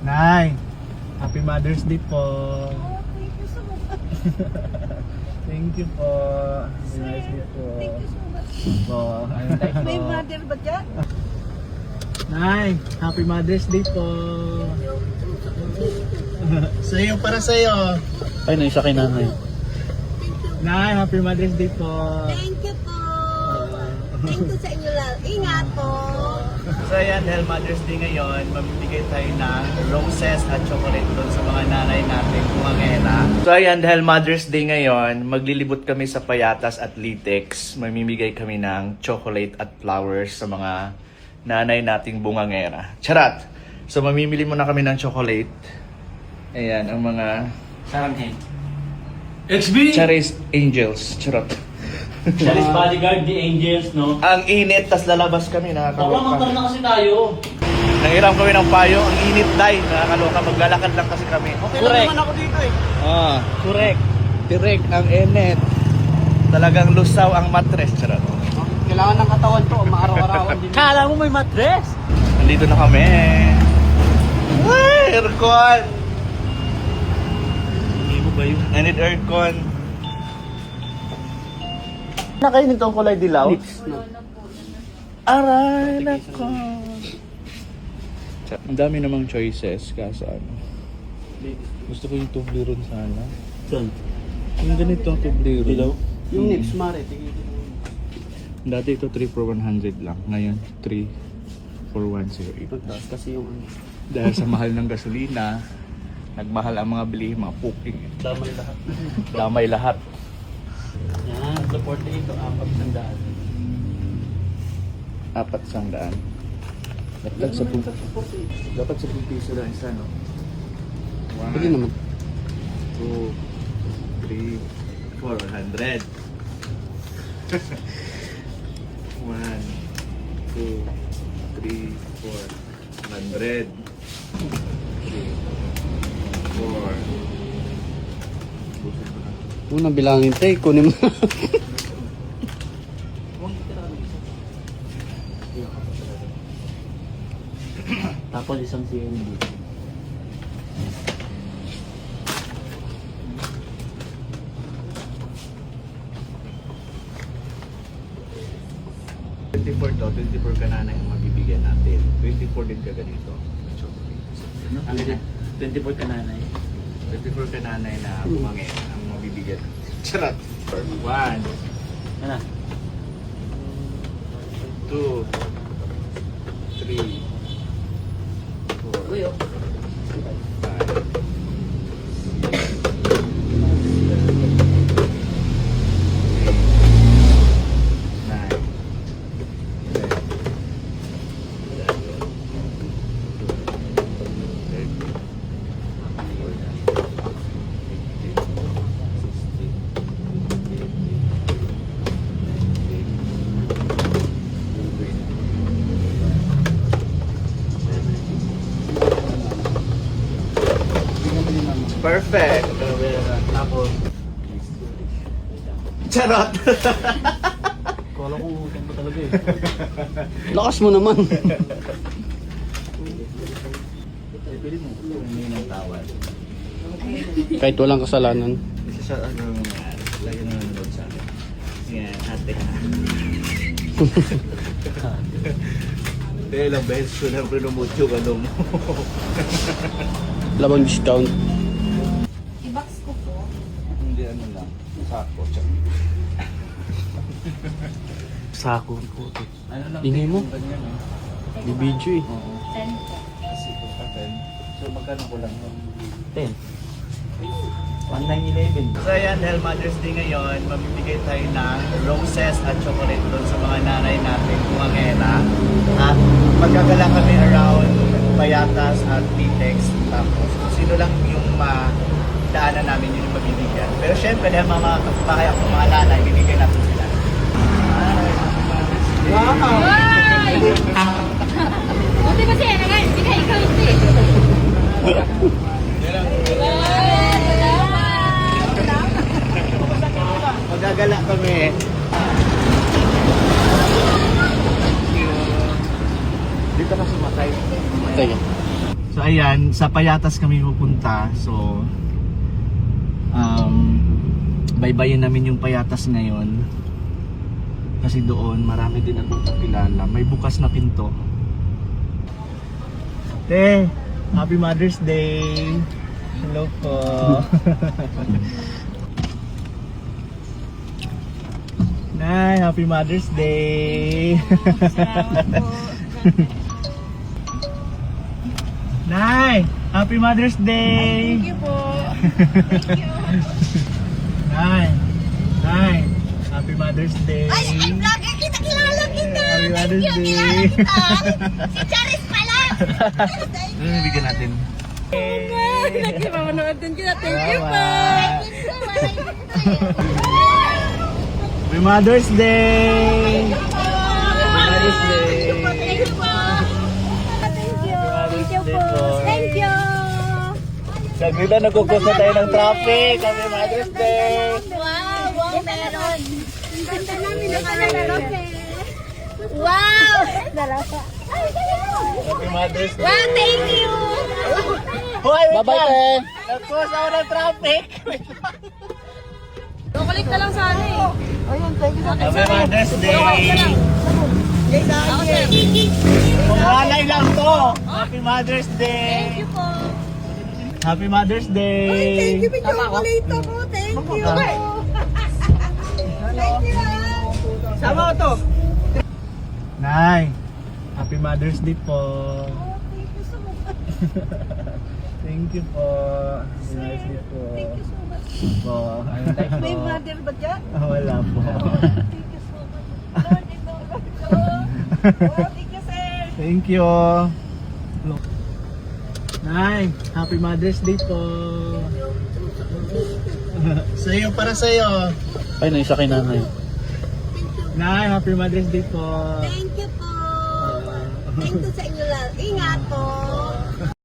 Nay, Happy Mother's Day po. Oh, thank you so much. Thank you po. Happy Mother's Day po. Thank you so much. Po. May mother ba dyan? Nay, Happy Mother's Day po. Sa'yo, para sa'yo. Ay, naisa kay nanay. Nay, Happy Mother's Day po. Thank you po. Thank you sa inyo lahat. Ingat po. So ayan, dahil Mother's Day ngayon, mamimigay tayo ng roses at chocolate doon sa mga nanay natin kumangena. So ayan, dahil Mother's Day ngayon, maglilibot kami sa Payatas at Litex. Mamimigay kami ng chocolate at flowers sa mga nanay nating bungangera. Charat! So mamimili muna kami ng chocolate. Ayan, ang mga Saranghen. XB! Charis Angels. Charot. Charis Bodyguard, The Angels, no? Ang init, tas lalabas kami, Baka nakakaloka. magkaroon na kasi tayo. Nangiram kami ng payo, ang init dahil, nakakaloka, maglalakad lang kasi kami. Okay Correct. lang naman ako dito eh. Correct. Direct ang init. Talagang lusaw ang matres. Charot. Kailangan ng katawan to, maaraw-arawan din. Kala mo may mattress? Nandito na kami. Ay, aircon! Hindi mo ba yun? I need aircon. Nakainit ang kulay dilaw? Aray, nako. Ang dami namang choices, kaso ano. Gusto ko yung Toblerone sana. Saan? Yung ganito, Toblerone. Dilaw? Yung nips, mare, tigil. Dati ito 3 for 100 lang. Ngayon 3 for 108. Pagtaas kasi yung ano. Dahil sa mahal ng gasolina, nagmahal ang mga bilihin, mga puking. Damay lahat. Damay lahat. Yan, support na ito, 400. 400. Dapat sa piso lang isa, no? Pwede naman. 2, 3, 400. 1, 2, 3, 400. 3, 4. Unang bilangin tayo, kunin mo. Tapos isang CND. To, 24 ka nanay ang mabibigyan natin. 24 din ka ganito. Ano na? 24 ka nanay. 24 ka nanay na bumangin ang mabibigyan. Charot! 1, Ano? 2, 3, 4, 5, 16, perfect! Tapos, Charot! kala ko utang pa talaga eh. Lakas mo naman. Pili mo. May nang tawad. Kahit walang kasalanan. Isa sa ano yan, lagi na nanonood sa akin. Yan, ate ka. Kaya ilang beses ko na promote yung ano mo. Labang discount. I-box ko po. Hindi ano lang, sako. Sako. Ano lang, Ingay mo. ganyan eh. Di video eh. Oo. 10 po. Kasi ito pa 10. So magkano ko lang to? 10. 1911. So ayan, dahil Mother's Day ngayon, mamimigay tayo ng roses at chocolate doon sa mga nanay natin kumangena. At magkagala kami around Payatas at Litex. Tapos kung sino lang yung daanan namin yun yung mabibigyan. Pero syempre, dahil mga kapitbahay ako, mga nanay, bibigyan natin sila. Wow! Buti ba siya na ngayon? Bigay ikaw hindi. Magagala kami. Dito ka sumakay. Teka. So ayan, sa Payatas kami pupunta. So, baybayin namin yung Payatas ngayon. Kasi doon, marami din ang kakilala. May bukas na pinto. Te, Happy Mother's Day! Hello po! Nay, Happy Mother's Day! Nay, Happy Mother's Day! Thank you po. Nay, Nay, Happy Mother's Day! Ay, vlogger kita, kilala kita. Happy Mother's Thank you, Day! kilala kita. Si Charis pala. Ano bigyan natin? Nagkipamanood din kita. Thank you po. Happy Mother's Day! Happy Mother's Day! Thank you po. Thank you. Thank you po. Thank you. Saglit na nagkukusa tayo ng traffic! Happy Mother's Day! Wow, wow, meron. Ang ganda namin ng meron. Wow! Dalawa. Happy Mother's Day! Wow, thank you. Hoy, wait Bye-bye, lang! te! Nagkusa ako ng traffic! Kukulit ka lang sana eh. Ayun, thank you. Happy Mother's Day! Ako sir. Pangalay lang to! Happy Mother's Day! Thank you po. Happy Mother's Day! Thank you, chocolate ako. Thank you. Thank you. Sama ko to! Nay! Happy Mother's Day po! Thank you so much. Thank you po! Happy Mother's Day po! Thank you so much. Po. May mother ba dyan? Wala po. Thank you so much. Lord, ito. Oh, thank you, sir. Thank you. Nay, Happy Mother's Day po. Sa'yo, para sa'yo. Ay, naisa kay nanay. Nay, Happy Mother's Day po. Thank you po. Thank you sa inyo